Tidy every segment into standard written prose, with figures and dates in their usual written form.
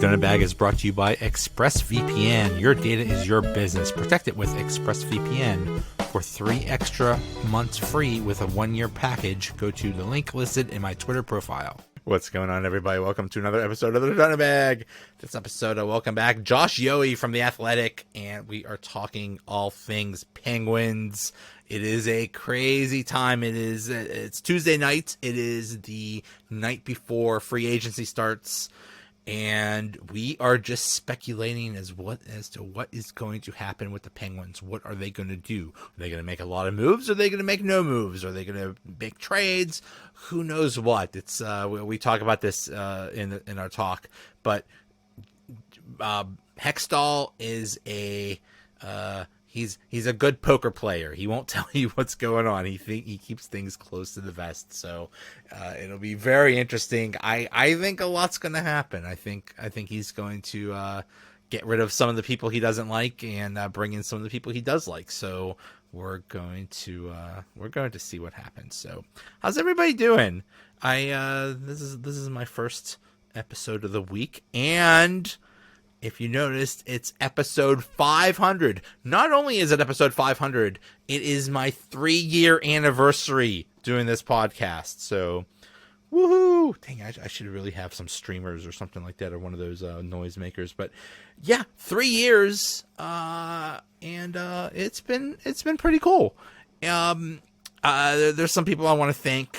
Donut Bag is brought to you by ExpressVPN. Your data is your business. Protect it with ExpressVPN. For 3 extra months free with a 1-year package, go to the link listed in my Twitter profile. What's going on, everybody? Welcome to another episode of the Donut Bag. This episode, welcome back Josh Yohe from The Athletic, and we are talking all things Penguins. It is a crazy time. It's Tuesday night. It is the night before free agency starts, and we are just speculating as to what is going to happen with the Penguins. What are they going to do? Are they going to make a lot of moves? Are they going to make no moves? Are they going to make trades? Who knows what? It's we talk about this in our talk, but Hextall is a he's a good poker player. He won't tell you what's going on. He keeps things close to the vest. So it'll be very interesting. I think a lot's going to happen. I think he's going to get rid of some of the people he doesn't like and bring in some of the people he does like. So we're going to see what happens. So how's everybody doing? This is my first episode of the week, and if you noticed, it's episode 500. Not only is it episode 500, it is my 3-year anniversary doing this podcast. So, woohoo! Dang, I should really have some streamers or something like that, or one of those noise makers. But yeah, 3 years, and it's been pretty cool. There's some people I want to thank.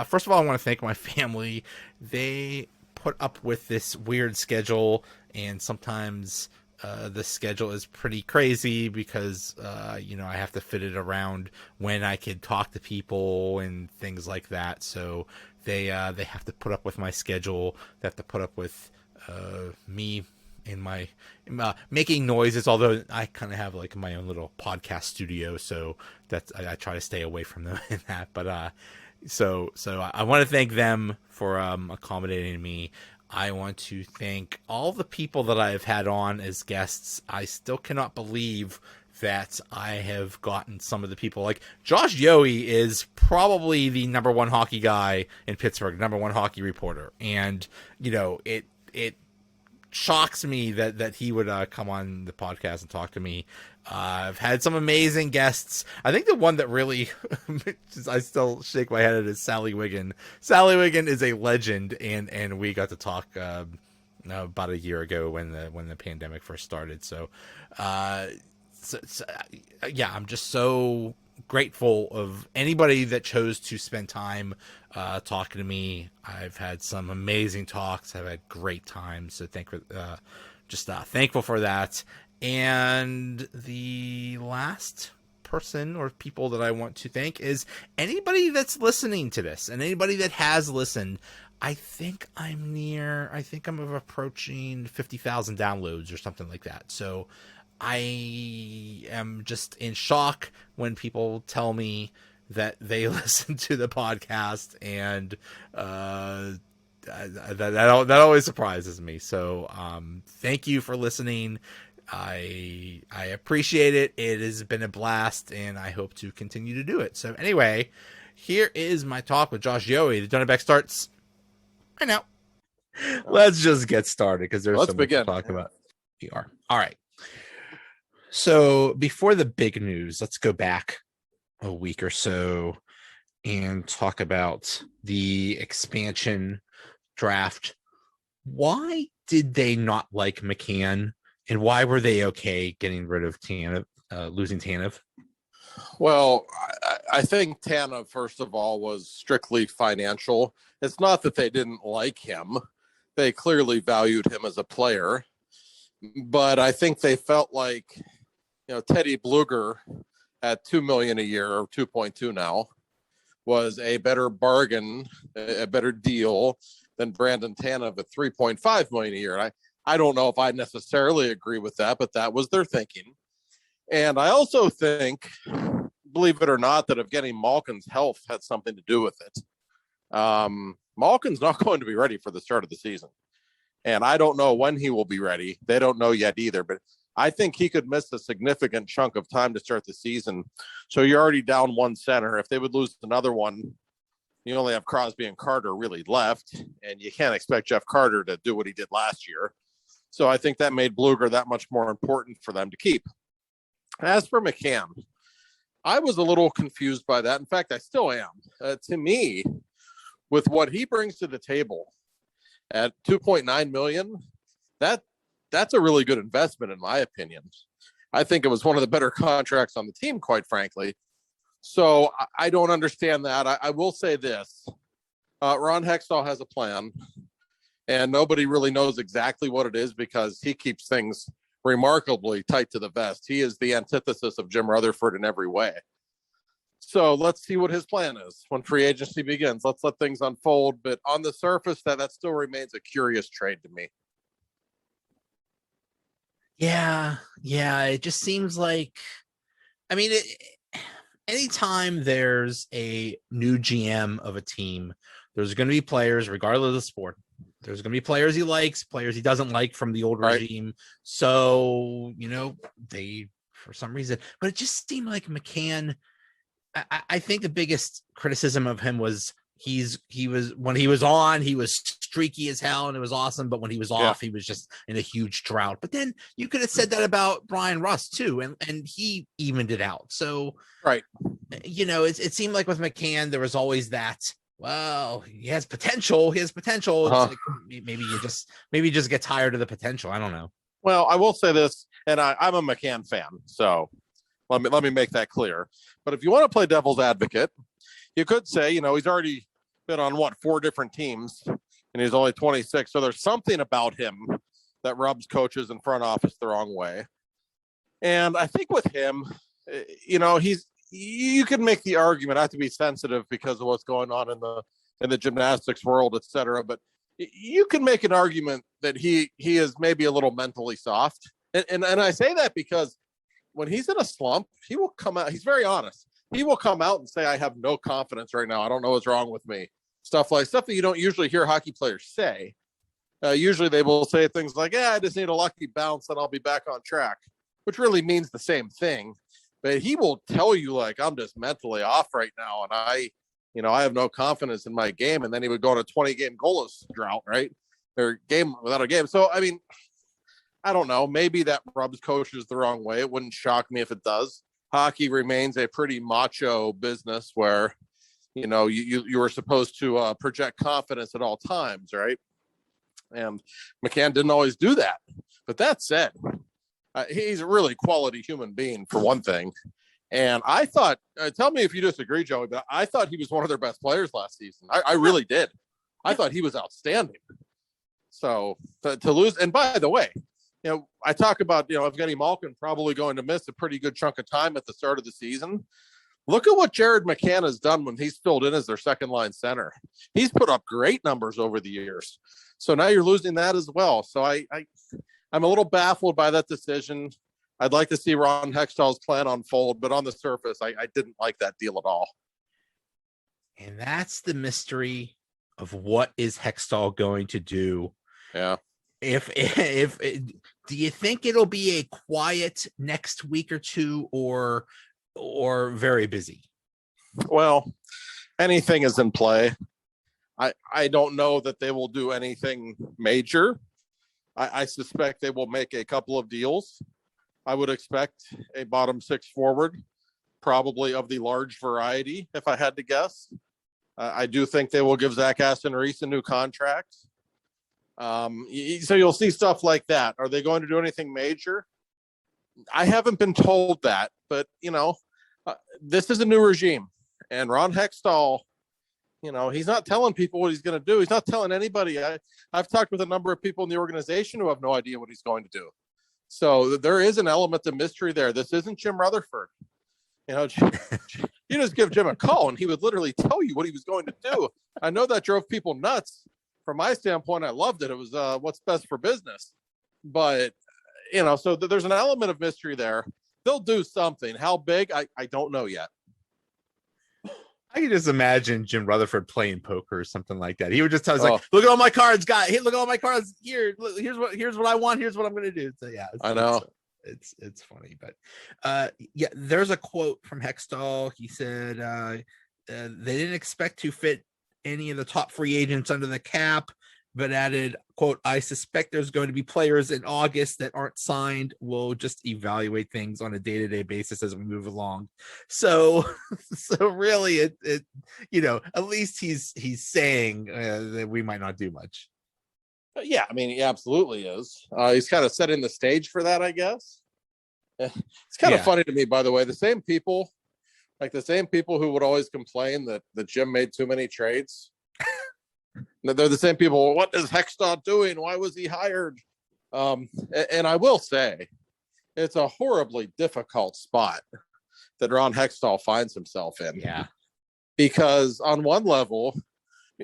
First of all, I want to thank my family. They put up with this weird schedule, and sometimes the schedule is pretty crazy because I have to fit it around when I could talk to people and things like that. So they have to put up with my schedule. They have to put up with me in my making noises, although I kind of have like my own little podcast studio, so that's I try to stay away from them in that. But so I want to thank them for accommodating me. I want to thank all the people that I've had on as guests. I still cannot believe that I have gotten some of the people. Like Josh Yohe is probably the number one hockey guy in Pittsburgh, number one hockey reporter, and it shocks me that he would come on the podcast and talk to me. I've had some amazing guests. I think the one that really I still shake my head at is Sally Wiggin. Sally Wiggin is a legend, and we got to talk about a year ago when the pandemic first started. So yeah, I'm just so grateful of anybody that chose to spend time talking to me. I've had some amazing talks. I've had great times. So thankful for that. And the last person or people that I want to thank is anybody that's listening to this, and anybody that has listened. I think I'm approaching 50,000 downloads or something like that. So I am just in shock when people tell me that they listen to the podcast, and that always surprises me. So thank you for listening. I appreciate it. It has been a blast, and I hope to continue to do it. So anyway, here is my talk with Josh Yohe. The Donut Bag starts right now. Let's just get started because there's so much to talk about. We are. All right. So before the big news, let's go back a week or so and talk about the expansion draft. Why did they not like McCann, and why were they okay getting rid of Tanev, losing Tanev? Well, I think Tanev, first of all, was strictly financial. It's not that they didn't like him. They clearly valued him as a player. But I think they felt like, Teddy Bluger at $2 million a year, or 2.2 now, was a better bargain, a better deal than Brandon Tanev at $3.5 million a year. I don't know if I necessarily agree with that, but that was their thinking. And I also think, believe it or not, that if getting Malkin's health had something to do with it. Malkin's not going to be ready for the start of the season. And I don't know when he will be ready. They don't know yet either, but I think he could miss a significant chunk of time to start the season. So you're already down one center. If they would lose another one, you only have Crosby and Carter really left, and you can't expect Jeff Carter to do what he did last year. So I think that made Bluger that much more important for them to keep. As for McCann, I was a little confused by that. In fact, I still am. To me, with what he brings to the table at $2.9 million, that's a really good investment in my opinion. I think it was one of the better contracts on the team, quite frankly. So I don't understand that. I will say this. Ron Hextall has a plan, and nobody really knows exactly what it is because he keeps things remarkably tight to the vest. He is the antithesis of Jim Rutherford in every way. So let's see what his plan is when free agency begins. Let's let things unfold. But on the surface, that still remains a curious trade to me. Yeah. It just seems like, I mean, anytime there's a new GM of a team, there's going to be players, regardless of the sport. There's going to be players he likes, players he doesn't like from the old regime. So, they, for some reason, but it just seemed like McCann, I think the biggest criticism of him was when he was on, he was streaky as hell and it was awesome. But when he was off, he was just in a huge drought. But then you could have said that about Brian Rust too. And he evened it out. So, it seemed like with McCann, there was always that, well, he has potential. It's like, maybe you just get tired of the potential. I don't know. Well, I will say this, and I'm a McCann fan. So let me make that clear. But if you want to play devil's advocate, you could say, he's already been on 4 different teams and he's only 26. So there's something about him that rubs coaches and front office the wrong way. And I think with him, you can make the argument. I have to be sensitive because of what's going on in the gymnastics world, et cetera. But you can make an argument that he is maybe a little mentally soft. And I say that because when he's in a slump, he will come out. He's very honest. He will come out and say, I have no confidence right now. I don't know what's wrong with me. Stuff that you don't usually hear hockey players say. Usually they will say things like, I just need a lucky bounce and I'll be back on track, which really means the same thing. But he will tell you, like, I'm just mentally off right now. And I have no confidence in my game. And then he would go on a 20-game goalless drought, right? Or game without a game. So, I mean, I don't know. Maybe that rubs coaches the wrong way. It wouldn't shock me if it does. Hockey remains a pretty macho business where, you are supposed to project confidence at all times, right? And McCann didn't always do that. But that said, he's a really quality human being, for one thing. And I thought, tell me if you disagree, Joey, but I thought he was one of their best players last season. I really did. I thought he was outstanding. So to lose, and by the way, I talk about, Evgeny Malkin probably going to miss a pretty good chunk of time at the start of the season. Look at what Jared McCann has done when he's filled in as their second line center. He's put up great numbers over the years. So now you're losing that as well. So I'm a little baffled by that decision. I'd like to see Ron Hextall's plan unfold, but on the surface, I didn't like that deal at all. And that's the mystery of what is Hextall going to do. Yeah. If do you think it'll be a quiet next week or two or very busy? Well, anything is in play. I don't know that they will do anything major. I suspect they will make a couple of deals. I would expect a bottom 6 forward, probably of the large variety, if I had to guess. I do think they will give Zach Aston-Reese a new contract. So you'll see stuff like that. Are they going to do anything major? I haven't been told that, but this is a new regime, and Ron Hextall, he's not telling people what he's going to do. He's not telling anybody. I've talked with a number of people in the organization who have no idea what he's going to do. So there is an element of mystery there. This isn't Jim Rutherford. You just give Jim a call and he would literally tell you what he was going to do. I know that drove people nuts. From my standpoint, I loved it. It was what's best for business. But, so there's an element of mystery there. They'll do something. How big? I don't know yet. I can just imagine Jim Rutherford playing poker or something like that. He would just tell us, like, look at all my cards, guy. Look at all my cards here. Look, here's what I want. Here's what I'm going to do. So yeah, I know it's funny, but there's a quote from Hextall. He said they didn't expect to fit any of the top free agents under the cap, but added, quote, I suspect there's going to be players in August that aren't signed. We'll just evaluate things on a day-to-day basis as we move along. So really it at least he's saying that we might not do much. Yeah, I mean, he absolutely is. He's kind of setting the stage for that, I guess. It's kind of funny to me, by the way, the same people who would always complain that Jim made too many trades. They're the same people. What is Hextall doing? Why was he hired? And I will say, it's a horribly difficult spot that Ron Hextall finds himself in. Yeah. Because on one level,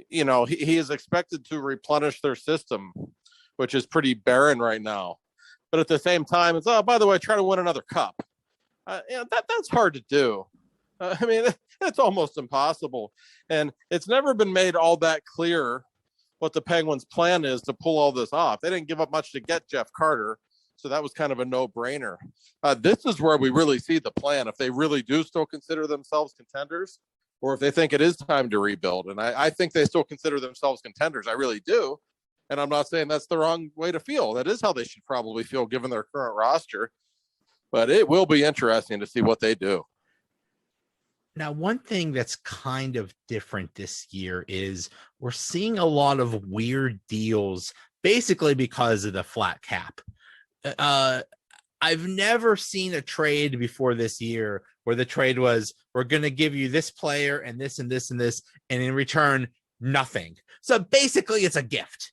he is expected to replenish their system, which is pretty barren right now. But at the same time, it's, by the way, try to win another cup. That's hard to do. I mean, it's almost impossible. And it's never been made all that clear what the Penguins' plan is to pull all this off. They didn't give up much to get Jeff Carter, so that was kind of a no-brainer. This is where we really see the plan, if they really do still consider themselves contenders, or if they think it is time to rebuild. And I think they still consider themselves contenders. I really do. And I'm not saying that's the wrong way to feel. That is how they should probably feel given their current roster. But it will be interesting to see what they do. Now, one thing that's kind of different this year is we're seeing a lot of weird deals, basically because of the flat cap. I've never seen a trade before this year where the trade was, we're going to give you this player and this and this and this, and in return, nothing. So basically, it's a gift.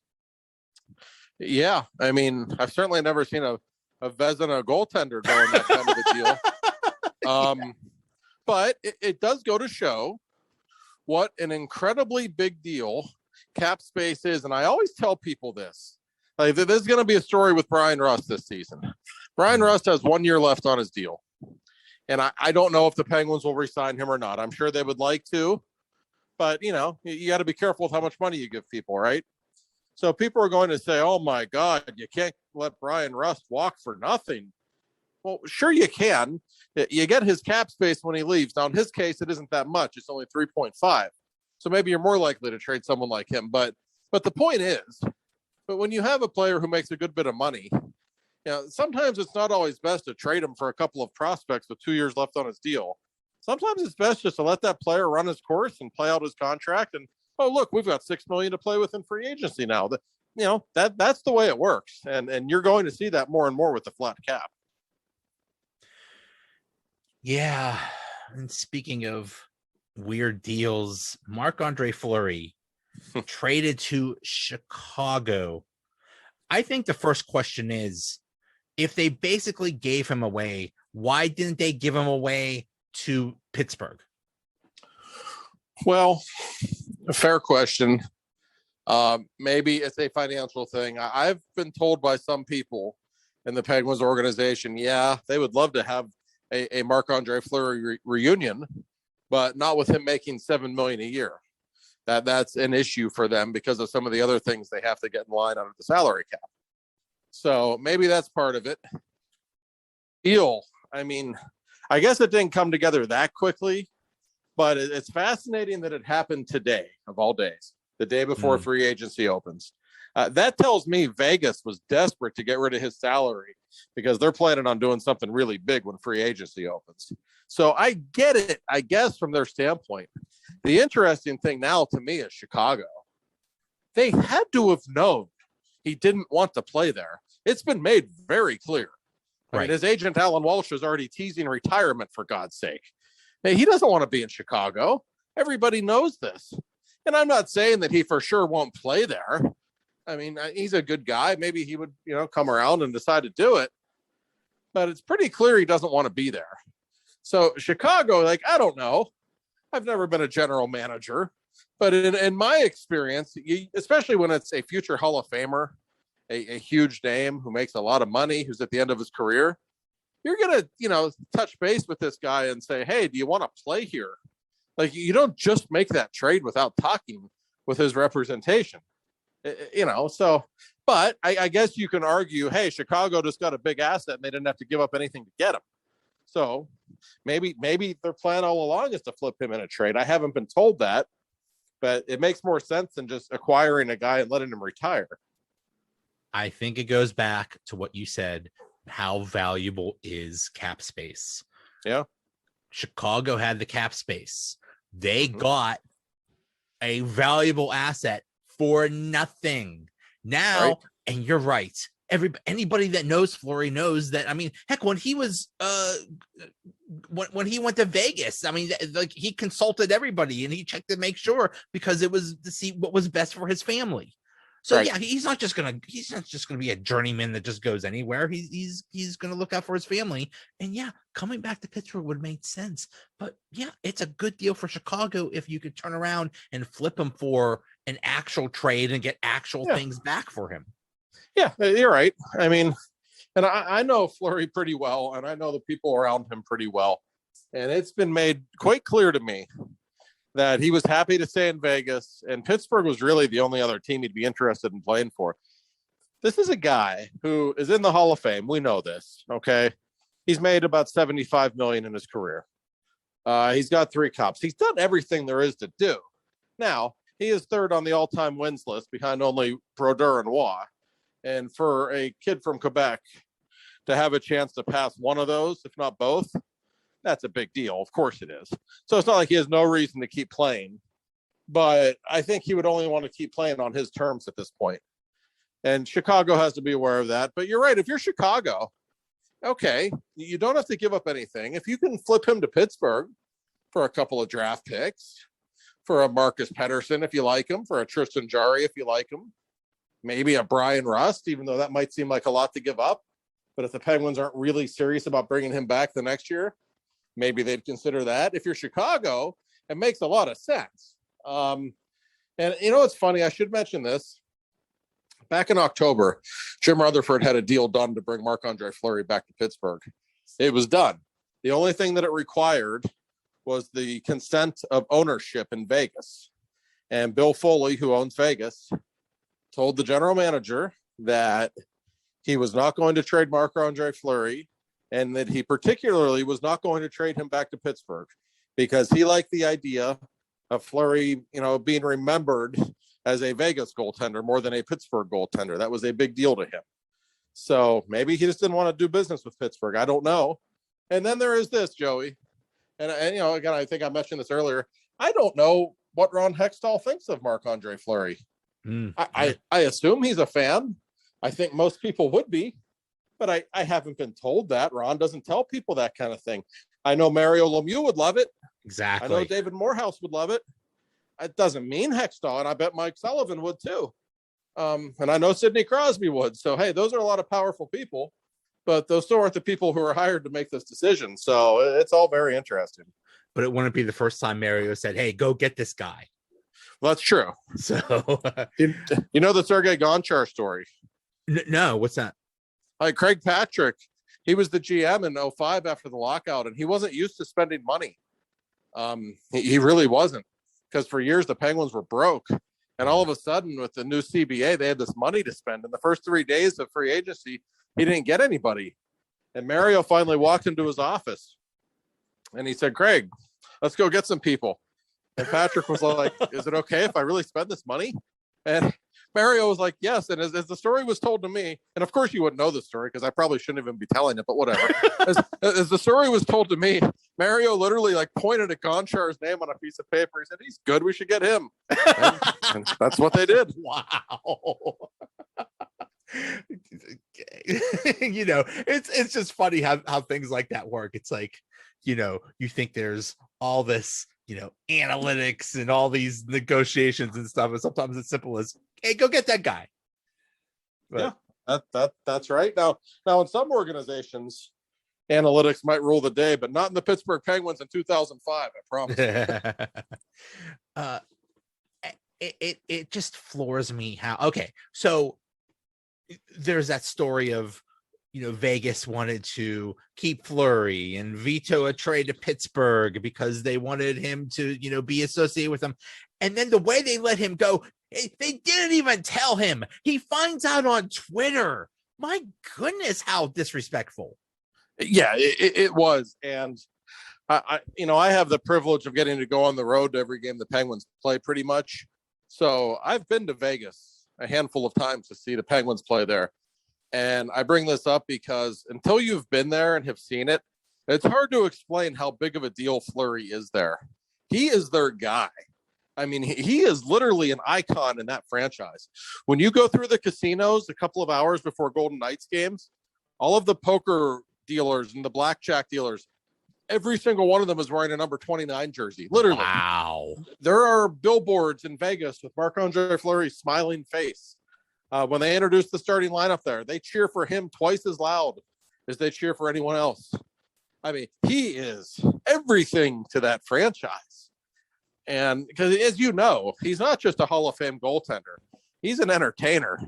Yeah, I mean, I've certainly never seen a Vezina goaltender doing that kind of a deal. But it does go to show what an incredibly big deal cap space is. And I always tell people this. Like, there's going to be a story with Brian Rust this season. Brian Rust has 1 year left on his deal. And I don't know if the Penguins will re-sign him or not. I'm sure they would like to. But, you got to be careful with how much money you give people, right? So people are going to say, oh, my God, you can't let Brian Rust walk for nothing. Well, sure you can. You get his cap space when he leaves. Now, in his case, it isn't that much. It's only 3.5. So maybe you're more likely to trade someone like him. But the point is, but when you have a player who makes a good bit of money, sometimes it's not always best to trade him for a couple of prospects with 2 years left on his deal. Sometimes it's best just to let that player run his course and play out his contract. And, oh, look, we've got $6 million to play with in free agency now. That's the way it works. And you're going to see that more and more with the flat cap. Yeah. And speaking of weird deals, Marc-André Fleury traded to Chicago. I think the first question is, if they basically gave him away, why didn't they give him away to Pittsburgh? Well, a fair question. Maybe it's a financial thing. I've been told by some people in the Penguins organization, they would love to have a Marc-André Fleury reunion, but not with him making $7 million a year. That's an issue for them because of some of the other things they have to get in line under the salary cap. So maybe that's part of it. Deal. I mean, I guess it didn't come together that quickly, but it's fascinating that it happened today, of all days, the day before free agency opens. That tells me Vegas was desperate to get rid of his salary because they're planning on doing something really big when free agency opens. So I get it, I guess, from their standpoint. The interesting thing now to me is Chicago. They had to have known he didn't want to play there. It's been made very clear. I mean, his agent, Alan Walsh, is already teasing retirement, for God's sake. Hey, he doesn't want to be in Chicago. Everybody knows this. And I'm not saying that he for sure won't play there. I mean, he's a good guy. Maybe he would, come around and decide to do it. But it's pretty clear he doesn't want to be there. So Chicago, I don't know. I've never been a general manager. But in my experience, especially when it's a future Hall of Famer, a huge name who makes a lot of money, who's at the end of his career, you're going to, touch base with this guy and say, hey, do you want to play here? You don't just make that trade without talking with his representation. But I guess you can argue, hey, Chicago just got a big asset and they didn't have to give up anything to get him. So maybe their plan all along is to flip him in a trade. I haven't been told that, but it makes more sense than just acquiring a guy and letting him retire. I think it goes back to what you said. How valuable is cap space? Yeah. Chicago had the cap space. They got a valuable asset for nothing. Now, right. And you're right. Anybody that knows Fleury knows that. I mean, heck, when he was when he went to Vegas, I mean, like he consulted everybody and he checked to make sure, because it was to see what was best for his family. So right. Yeah, he's not just gonna be a journeyman that just goes anywhere. He's gonna look out for his family. And yeah, coming back to Pittsburgh would make sense. But yeah, it's a good deal for Chicago if you could turn around and flip him for an actual trade and get actual things back for him. Yeah, you're right. I mean, and I know Fleury pretty well, and I know the people around him pretty well. And it's been made quite clear to me that he was happy to stay in Vegas, and Pittsburgh was really the only other team he'd be interested in playing for. This is a guy who is in the Hall of Fame. We know this, okay? He's made about $75 million in his career. He's got 3 cups. He's done everything there is to do. Now, he is third on the all-time wins list behind only Brodeur and Waugh. And for a kid from Quebec to have a chance to pass one of those, if not both, that's a big deal. Of course it is. So it's not like he has no reason to keep playing, but I think he would only want to keep playing on his terms at this point. And Chicago has to be aware of that. But you're right. If you're Chicago, okay, you don't have to give up anything. If you can flip him to Pittsburgh for a couple of draft picks, for a Marcus Pettersson, if you like him, for a Tristan Jarry, if you like him, maybe a Brian Rust, even though that might seem like a lot to give up. But if the Penguins aren't really serious about bringing him back the next year, maybe they'd consider that. If you're Chicago, it makes a lot of sense. And you know, it's funny. I should mention this. Back in October, Jim Rutherford had a deal done to bring Marc-André Fleury back to Pittsburgh. It was done. The only thing that it required was the consent of ownership in Vegas. And Bill Foley, who owns Vegas, told the general manager that he was not going to trade Marc-André Fleury, and that he particularly was not going to trade him back to Pittsburgh because he liked the idea of Fleury, you know, being remembered as a Vegas goaltender more than a Pittsburgh goaltender. That was a big deal to him. So maybe he just didn't want to do business with Pittsburgh. I don't know. And then there is this, Joey. And you know, again, I think I mentioned this earlier. I don't know what Ron Hextall thinks of Marc-André Fleury. I assume he's a fan. I think most people would be, but I haven't been told that. Ron doesn't tell people that kind of thing. I know Mario Lemieux would love it. Exactly. I know David Morehouse would love it. It doesn't mean Hextall, and I bet Mike Sullivan would too. And I know Sidney Crosby would. So, hey, those are a lot of powerful people, but those still aren't the people who are hired to make this decision. So it's all very interesting. But it wouldn't be the first time Mario said, hey, go get this guy. Well, that's true. So, you know the Sergei Gonchar story? No, what's that? Craig Patrick, he was the GM in 2005 after the lockout, and he wasn't used to spending money. He really wasn't, because for years the Penguins were broke. And all of a sudden, with the new CBA, they had this money to spend. In the first 3 days of free agency, he didn't get anybody. And Mario finally walked into his office, and he said, Craig, let's go get some people. And Patrick was like, is it okay if I really spend this money? And Mario was like, yes. And as the story was told to me, and of course you wouldn't know the story because I probably shouldn't even be telling it, but whatever. as the story was told to me, Mario literally like pointed at Gonchar's name on a piece of paper. He said, he's good. We should get him. And that's what they did. Wow. You know, it's just funny how things like that work. It's like, you know, you think there's all this, you know, analytics and all these negotiations and stuff, and sometimes it's simple as, hey, go get that guy. But, yeah, that's right. Now in some organizations, analytics might rule the day, but not in the Pittsburgh Penguins in 2005. I promise. It just floors me how. Okay, so there's that story of, you know, Vegas wanted to keep Fleury and veto a trade to Pittsburgh because they wanted him to, you know, be associated with them. And then the way they let him go, they didn't even tell him. He finds out on Twitter. My goodness, how disrespectful. Yeah, it was. And I have the privilege of getting to go on the road to every game the Penguins play pretty much. So I've been to Vegas a handful of times to see the Penguins play there. And I bring this up because until you've been there and have seen it, it's hard to explain how big of a deal Fleury is there. He is their guy. I mean, he is literally an icon in that franchise. When you go through the casinos a couple of hours before Golden Knights games, all of the poker dealers and the blackjack dealers, every single one of them is wearing a number 29 jersey. Literally. Wow. There are billboards in Vegas with Marc-Andre Fleury's smiling face. When they introduce the starting lineup there, they cheer for him twice as loud as they cheer for anyone else. I mean, he is everything to that franchise. And because, as you know, he's not just a Hall of Fame goaltender. He's an entertainer.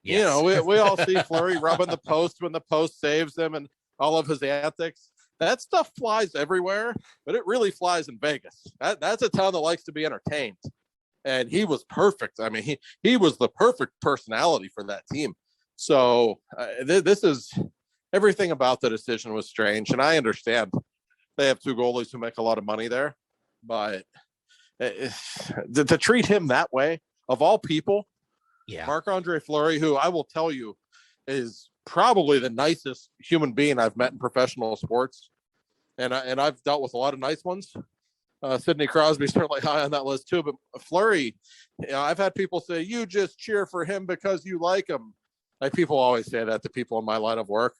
Yes. You know, we all see Fleury rubbing the post when the post saves him and all of his antics. That stuff flies everywhere, but it really flies in Vegas. That's a town that likes to be entertained. And he was perfect. I mean, he was the perfect personality for that team. So this is everything about the decision was strange. And I understand they have two goalies who make a lot of money there. But to treat him that way, of all people, Marc-Andre Fleury, who I will tell you is probably the nicest human being I've met in professional sports. And I've dealt with a lot of nice ones. Sidney Crosby's certainly high on that list too. But Fleury, I've had people say, you just cheer for him because you like him. Like people always say that to people in my line of work.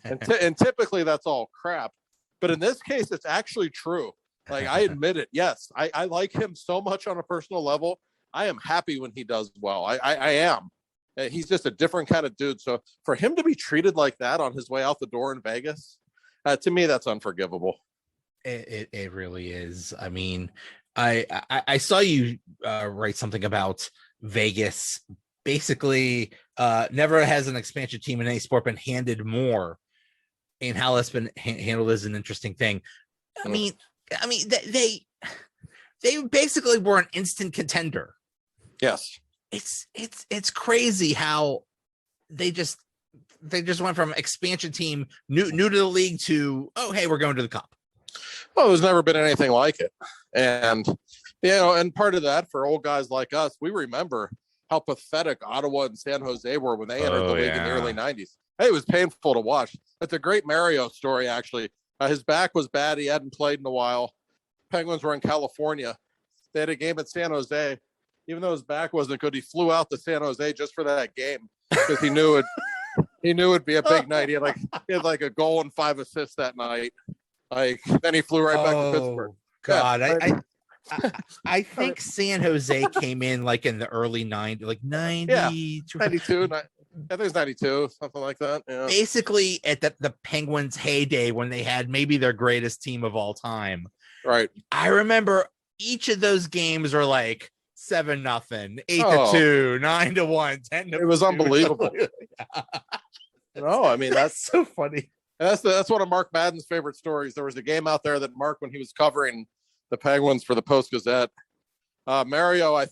And typically that's all crap. But in this case, it's actually true. Like I admit it. Yes, I like him so much on a personal level. I am happy when he does well. I am. He's just a different kind of dude. So for him to be treated like that on his way out the door in Vegas, to me, that's unforgivable. It really is. I mean, I saw you write something about Vegas. Basically, never has an expansion team in any sport been handed more, and how that's been handled is an interesting thing. I mean, they basically were an instant contender. Yes, it's crazy how they just went from expansion team new to the league to, oh hey, we're going to the cup. Well, there's never been anything like it. And and part of that for old guys like us, we remember how pathetic Ottawa and San Jose were when they entered the league in the early 90s. Hey, it was painful to watch. That's a great Mario story, actually. His back was bad. He hadn't played in a while. Penguins were in California. They had a game at San Jose. Even though his back wasn't good, he flew out to San Jose just for that game because he knew it'd be a big night. He had like a goal and 5 assists that night. Like then he flew right back to Pittsburgh. God, yeah. I think San Jose came in like in the early 90s, like 90, 92. I think it's 92, something like that. Yeah. Basically at the Penguins' heyday when they had maybe their greatest team of all time. Right. I remember each of those games were like 7-0, 8-2, 9-1, 10. It was unbelievable. No, I mean that's so funny. That's one of Mark Madden's favorite stories. There was a game out there that Mark, when he was covering the Penguins for the Post-Gazette, Mario, I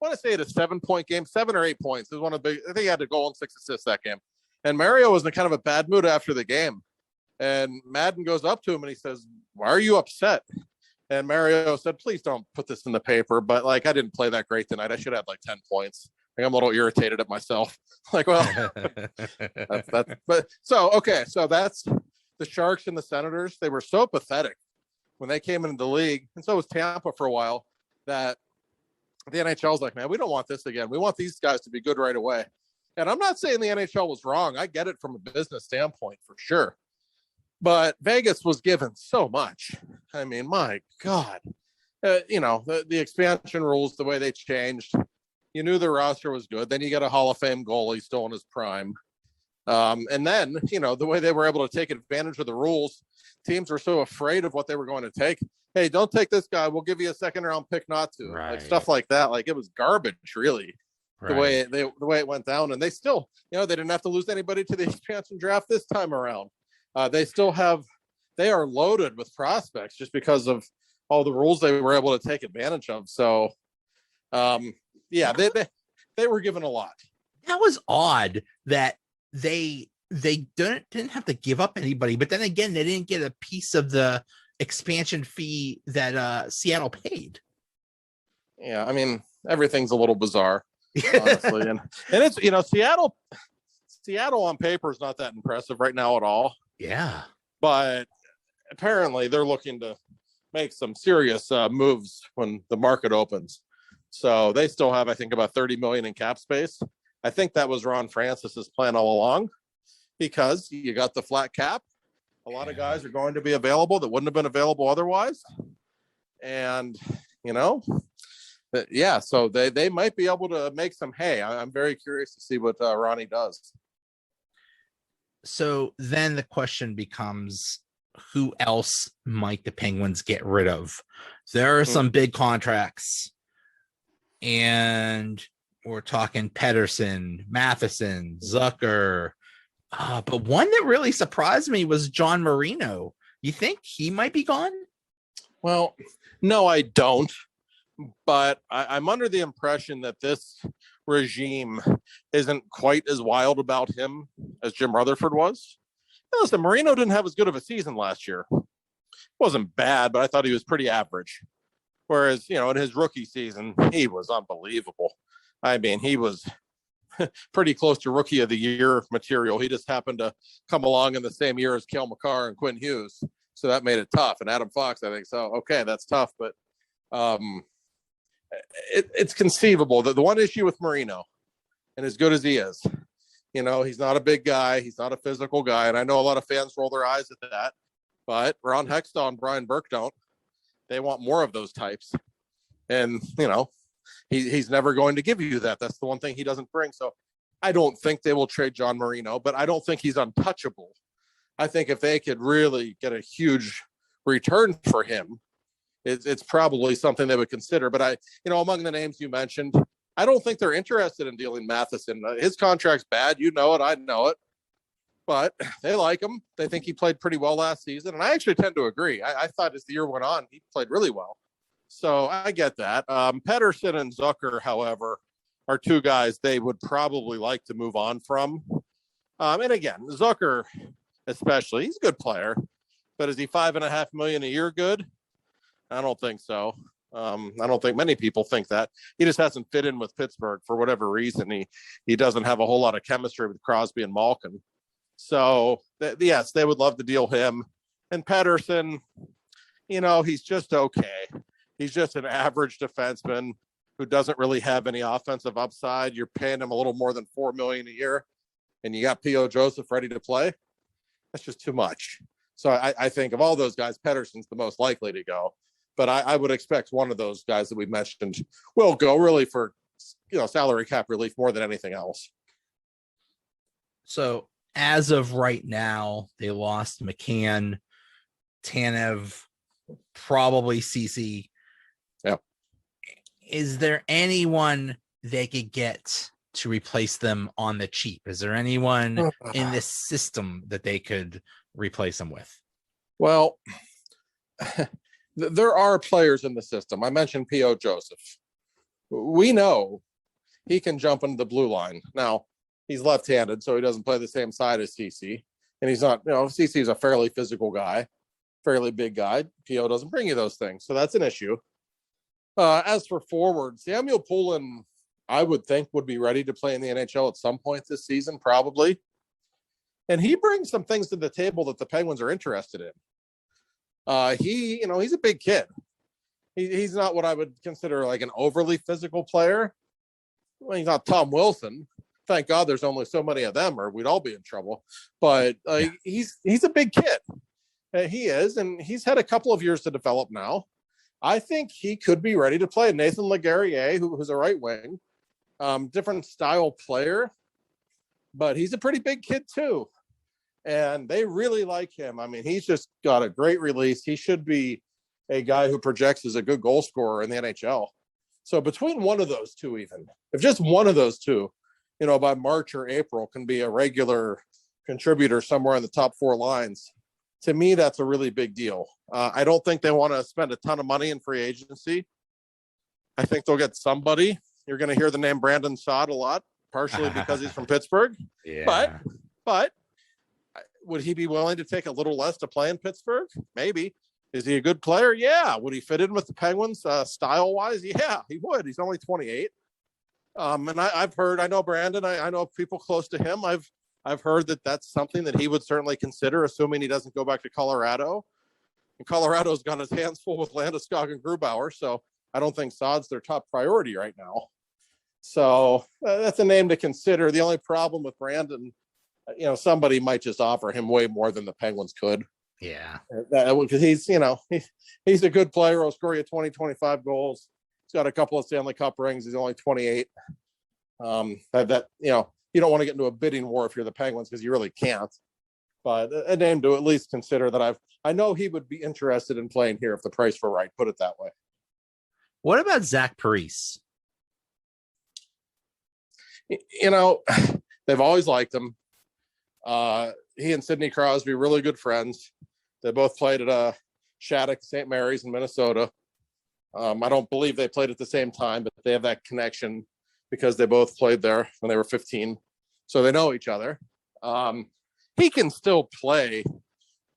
want to say it a 7-point game, 7 or 8 points. It was one of the big. I think he had a goal and 6 assists that game. And Mario was in kind of a bad mood after the game. And Madden goes up to him and he says, "Why are you upset?" And Mario said, "Please don't put this in the paper, but like I didn't play that great tonight. I should have like 10 points. I'm a little irritated at myself." Like, well, that's but so that's the Sharks and the Senators. They were so pathetic when they came into the league, and so was Tampa for a while, that the NHL was like, man, we don't want this again. We want these guys to be good right away. And I'm not saying the NHL was wrong. I get it from a business standpoint for sure. But Vegas was given so much. I mean, my God, the expansion rules, the way they changed, you knew the roster was good. Then you get a Hall of Fame goalie still in his prime. And then, the way they were able to take advantage of the rules, teams were so afraid of what they were going to take. Hey, don't take this guy. We'll give you a 2nd-round pick not to. Right. Like stuff like that. Like it was garbage, really, right. the way it went down. And they still, they didn't have to lose anybody to the expansion draft this time around. They are loaded with prospects just because of all the rules they were able to take advantage of. So, they were given a lot. That was odd that they didn't have to give up anybody, but then again, they didn't get a piece of the expansion fee that Seattle paid. Yeah, I mean, everything's a little bizarre, honestly. and it's, Seattle on paper is not that impressive right now at all. Yeah. But apparently they're looking to make some serious moves when the market opens. So they still have, I think, about $30 million in cap space. I think that was Ron Francis's plan all along, because you got the flat cap. A lot of guys are going to be available that wouldn't have been available otherwise. And, so they might be able to make some hay. I'm very curious to see what Ronnie does. So then the question becomes, who else might the Penguins get rid of? There are some big contracts, and we're talking Pettersson, Matheson, Zucker. But one that really surprised me was John Marino. You think he might be gone? Well, no, I don't. But I'm under the impression that this regime isn't quite as wild about him as Jim Rutherford was. Listen, Marino didn't have as good of a season last year. It wasn't bad, but I thought he was pretty average. Whereas, in his rookie season, he was unbelievable. I mean, he was pretty close to rookie of the year material. He just happened to come along in the same year as Cale Makar and Quinn Hughes. So that made it tough. And Adam Fox, I think, so, okay, that's tough. But it's conceivable that the one issue with Marino, and as good as he is, he's not a big guy. He's not a physical guy. And I know a lot of fans roll their eyes at that. But Ron Hextall and Brian Burke don't. They want more of those types. And, he's never going to give you that. That's the one thing he doesn't bring. So I don't think they will trade John Marino, but I don't think he's untouchable. I think if they could really get a huge return for him, it's probably something they would consider. But among the names you mentioned, I don't think they're interested in dealing Matheson. His contract's bad. You know it. I know it. But they like him. They think he played pretty well last season. And I actually tend to agree. I thought as the year went on, he played really well. So I get that. Pettersson and Zucker, however, are two guys they would probably like to move on from. And again, Zucker especially, he's a good player. But is he $5.5 million a year good? I don't think so. I don't think many people think that. He just hasn't fit in with Pittsburgh for whatever reason. He doesn't have a whole lot of chemistry with Crosby and Malkin. So, yes, they would love to deal him. And Pettersson, he's just okay. He's just an average defenseman who doesn't really have any offensive upside. You're paying him a little more than $4 million a year, and you got P.O. Joseph ready to play. That's just too much. So I think of all those guys, Pettersson's the most likely to go. But I would expect one of those guys that we mentioned will go really for, salary cap relief more than anything else. So as of right now, they lost McCann, Tanev, probably CC. Yeah. Is there anyone they could get to replace them on the cheap? Is there anyone in this system that they could replace them with? Well, there are players in the system. I mentioned P.O. Joseph. We know he can jump into the blue line. Now, he's left-handed, so he doesn't play the same side as CC. And he's not, CC is a fairly physical guy, fairly big guy. P.O. doesn't bring you those things, so that's an issue. As for forward, Samuel Poulin, I would think, would be ready to play in the NHL at some point this season, probably. And he brings some things to the table that the Penguins are interested in. He's a big kid. He's not what I would consider like an overly physical player. Well, he's not Tom Wilson. Thank God there's only so many of them, or we'd all be in trouble. But he's a big kid. He is, and he's had a couple of years to develop now. I think he could be ready to play. Nathan Legarrette, who's a right wing, different style player, but he's a pretty big kid too. And they really like him. I mean, he's just got a great release. He should be a guy who projects as a good goal scorer in the NHL. So between one of those two, even if just one of those two, by March or April can be a regular contributor somewhere in the top four lines, to me, that's a really big deal. I don't think they want to spend a ton of money in free agency. I think they'll get somebody. You're going to hear the name Brandon Saad a lot, partially because he's from Pittsburgh. Yeah. But would he be willing to take a little less to play in Pittsburgh? Maybe. Is he a good player? Yeah. Would he fit in with the Penguins style wise? Yeah, he would. He's only 28. And I've heard, I know Brandon, I know people close to him. I've heard that that's something that he would certainly consider, assuming he doesn't go back to Colorado. And Colorado's got his hands full with Landeskog and Grubauer, so I don't think Saad's their top priority right now. So that's a name to consider. The only problem with Brandon, somebody might just offer him way more than the Penguins could. Yeah, because he's he's a good player. He'll score you 20, 25 goals. He's got a couple of Stanley Cup rings. He's only 28. You don't want to get into a bidding war if you're the Penguins because you really can't. But a name to at least consider that I know he would be interested in playing here if the price were right. Put it that way. What about Zach Parise? They've always liked him. He and Sidney Crosby really good friends. They both played at Shattuck St. Mary's in Minnesota. I don't believe they played at the same time, but they have that connection because they both played there when they were 15. So they know each other. He can still play,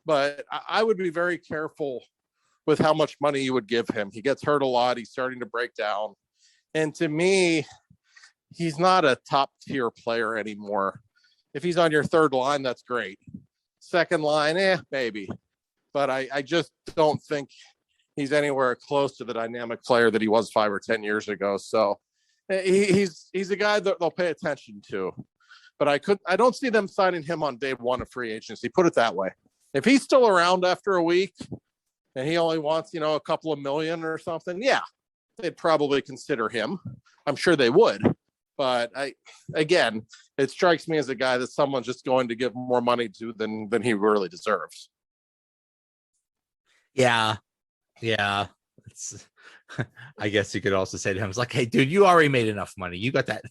but I would be very careful with how much money you would give him. He gets hurt a lot. He's starting to break down. And to me, he's not a top tier player anymore. If he's on your third line, that's great. Second line, maybe. But I just don't think he's anywhere close to the dynamic player that he was 5 or 10 years ago. So he's a guy that they'll pay attention to. But I don't see them signing him on day one of free agency. Put it that way. If he's still around after a week and he only wants, a couple of million or something, yeah, they'd probably consider him. I'm sure they would. But it strikes me as a guy that someone's just going to give more money to than he really deserves. Yeah. I guess you could also say to him, it's like, hey, dude, you already made enough money. You got that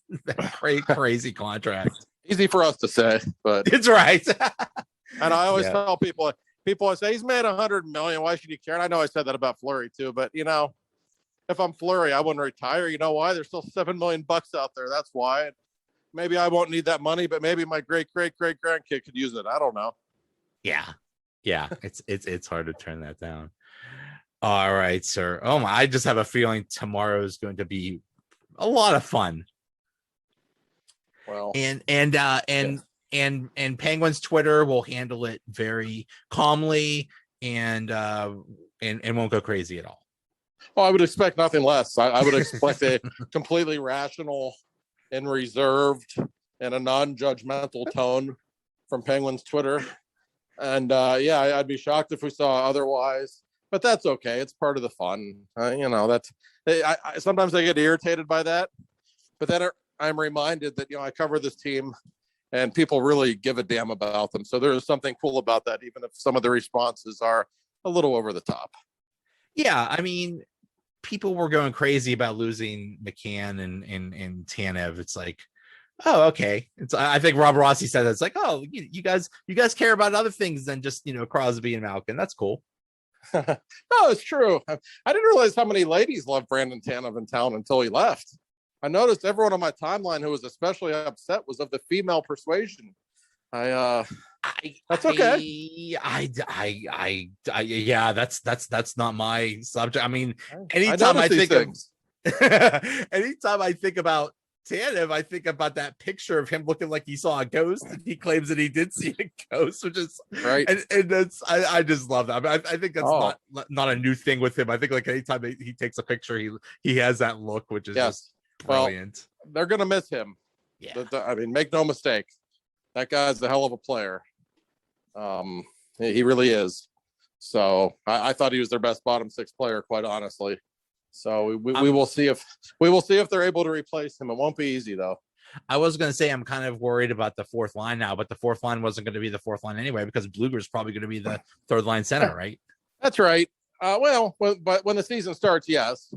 crazy contract. Easy for us to say, but it's right. And I always tell people say he's made $100 million. Why should you care? And I know I said that about Fleury too, but if I'm Fleury, I wouldn't retire. You know why? There's still $7 million out there. That's why. Maybe I won't need that money, but maybe my great grandkid could use it. I don't know. Yeah. It's hard to turn that down. All right, sir. Oh my! I just have a feeling tomorrow is going to be a lot of fun. Well, and Penguins Twitter will handle it very calmly and won't go crazy at all. Oh, I would expect nothing less. I would expect a completely rational and reserved and a non-judgmental tone from Penguins Twitter. And I'd be shocked if we saw otherwise. But that's okay. It's part of the fun. Sometimes I get irritated by that. But then I'm reminded that, I cover this team and people really give a damn about them. So there's something cool about that, even if some of the responses are a little over the top. Yeah, I mean, people were going crazy about losing McCann and Tanev. It's like, oh, okay. I think Rob Rossi said that. It's like, oh, you guys care about other things than just Crosby and Malkin. That's cool. No, it's true. I didn't realize how many ladies love Brandon Tanev in town until he left. I noticed everyone on my timeline who was especially upset was of the female persuasion. That's okay. Yeah, that's not my subject. I mean, anytime I think about Tanev, I think about that picture of him looking like he saw a ghost, and he claims that he did see a ghost, which is right. And that's I just love that. I think that's not a new thing with him. I think like anytime he takes a picture, he has that look, which is just brilliant. Well, they're gonna miss him. Yeah, I mean, make no mistake, that guy's a hell of a player. He really is. So I thought he was their best bottom six player, quite honestly. So we will see if they're able to replace him. It won't be easy though. I was going to say I'm kind of worried about the fourth line now, but the fourth line wasn't going to be the fourth line anyway because Bluger's probably going to be the third line center, right? That's right. But when the season starts, yes.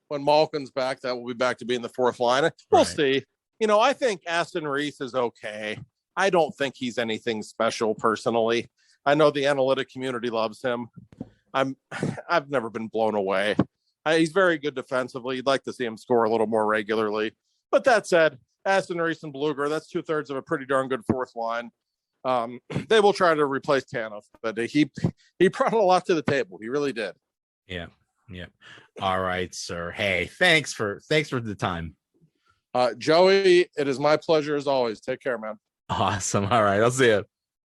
When Malkin's back, that will be back to being the fourth line. We'll see. I think Aston Reese is okay. I don't think he's anything special personally. I know the analytic community loves him. I've never been blown away. He's very good defensively. You'd like to see him score a little more regularly. But that said, Aston Reese and Bluger, that's 2/3 of a pretty darn good fourth line. They will try to replace Tanev, but he brought a lot to the table. He really did. Yeah. Yeah. All right, sir. Hey, thanks for the time. Joey, it is my pleasure as always. Take care, man. Awesome. All right. I'll see you.